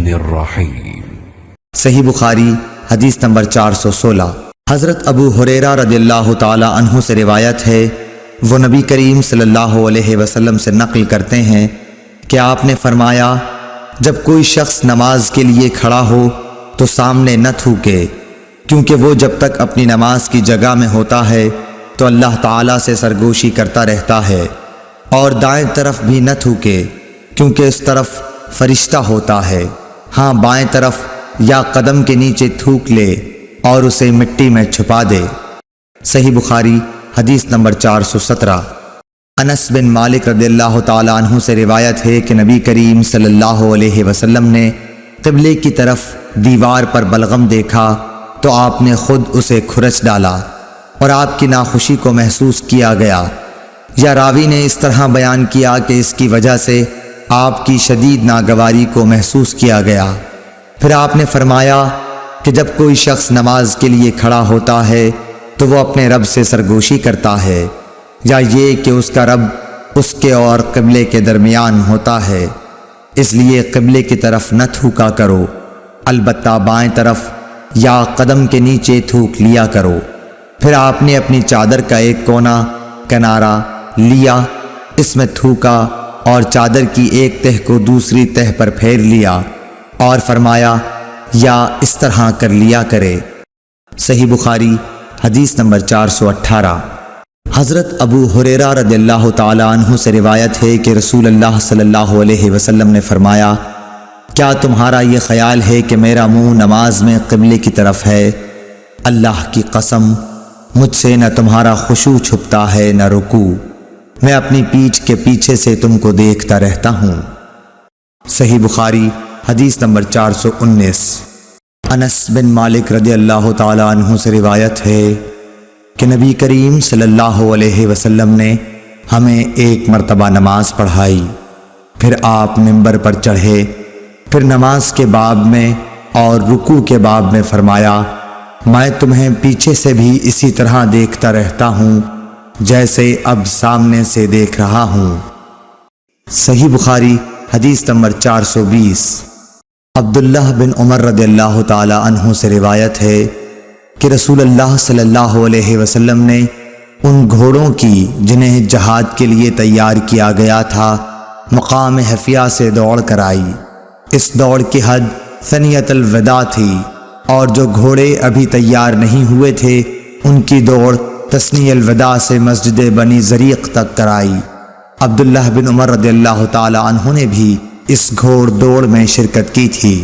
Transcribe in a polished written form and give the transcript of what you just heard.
الرحیم۔ صحیح بخاری حدیث نمبر 416۔ حضرت ابو ہریرہ رضی اللہ تعالی عنہ سے روایت ہے، وہ نبی کریم صلی اللہ علیہ وسلم سے نقل کرتے ہیں کہ آپ نے فرمایا، جب کوئی شخص نماز کے لیے کھڑا ہو تو سامنے نہ تھوکے، کیونکہ وہ جب تک اپنی نماز کی جگہ میں ہوتا ہے تو اللہ تعالیٰ سے سرگوشی کرتا رہتا ہے، اور دائیں طرف بھی نہ تھوکے، کیونکہ اس طرف فرشتہ ہوتا ہے۔ ہاں، بائیں طرف یا قدم کے نیچے تھوک لے اور اسے مٹی میں چھپا دے۔ صحیح بخاری حدیث نمبر 417۔ انس بن مالک رضی اللہ تعالی عنہ سے روایت ہے کہ نبی کریم صلی اللہ علیہ وسلم نے قبلے کی طرف دیوار پر بلغم دیکھا تو آپ نے خود اسے کھرچ ڈالا اور آپ کی ناخوشی کو محسوس کیا گیا، یا راوی نے اس طرح بیان کیا کہ اس کی وجہ سے آپ کی شدید ناگواری کو محسوس کیا گیا۔ پھر آپ نے فرمایا کہ جب کوئی شخص نماز کے لیے کھڑا ہوتا ہے تو وہ اپنے رب سے سرگوشی کرتا ہے، یا یہ کہ اس کا رب اس کے اور قبلے کے درمیان ہوتا ہے، اس لیے قبلے کی طرف نہ تھوکا کرو، البتہ بائیں طرف یا قدم کے نیچے تھوک لیا کرو۔ پھر آپ نے اپنی چادر کا ایک کونا کنارہ لیا، اس میں تھوکا اور چادر کی ایک تہہ کو دوسری تہہ پر پھیر لیا اور فرمایا، یا اس طرح کر لیا کرے۔ صحیح بخاری حدیث نمبر 418۔ حضرت ابو ہریرہ رضی اللہ تعالی عنہ سے روایت ہے کہ رسول اللہ صلی اللہ علیہ وسلم نے فرمایا، کیا تمہارا یہ خیال ہے کہ میرا منہ نماز میں قبلے کی طرف ہے؟ اللہ کی قسم، مجھ سے نہ تمہارا خشوع چھپتا ہے نہ رکوع، میں اپنی پیٹھ کے پیچھے سے تم کو دیکھتا رہتا ہوں۔ صحیح بخاری حدیث نمبر 419۔ انس بن مالک رضی اللہ تعالی عنہ سے روایت ہے کہ نبی کریم صلی اللہ علیہ وسلم نے ہمیں ایک مرتبہ نماز پڑھائی، پھر آپ منبر پر چڑھے، پھر نماز کے باب میں اور رکوع کے باب میں فرمایا، میں تمہیں پیچھے سے بھی اسی طرح دیکھتا رہتا ہوں جیسے اب سامنے سے دیکھ رہا ہوں۔ صحیح بخاری حدیث نمبر 420۔ عبداللہ بن عمر رضی اللہ تعالی عنہ سے روایت ہے کہ رسول اللہ صلی اللہ علیہ وسلم نے ان گھوڑوں کی جنہیں جہاد کے لیے تیار کیا گیا تھا مقام حفیہ سے دوڑ کرائی۔ اس دوڑ کی حد ثنیۃ الوداع تھی، اور جو گھوڑے ابھی تیار نہیں ہوئے تھے ان کی دوڑ تثنیۃ الوداع سے مسجد بنی زریق تک کرائی۔ عبداللہ بن عمر رضی اللہ تعالی عنہ نے بھی اس گھوڑ دوڑ میں شرکت کی تھی۔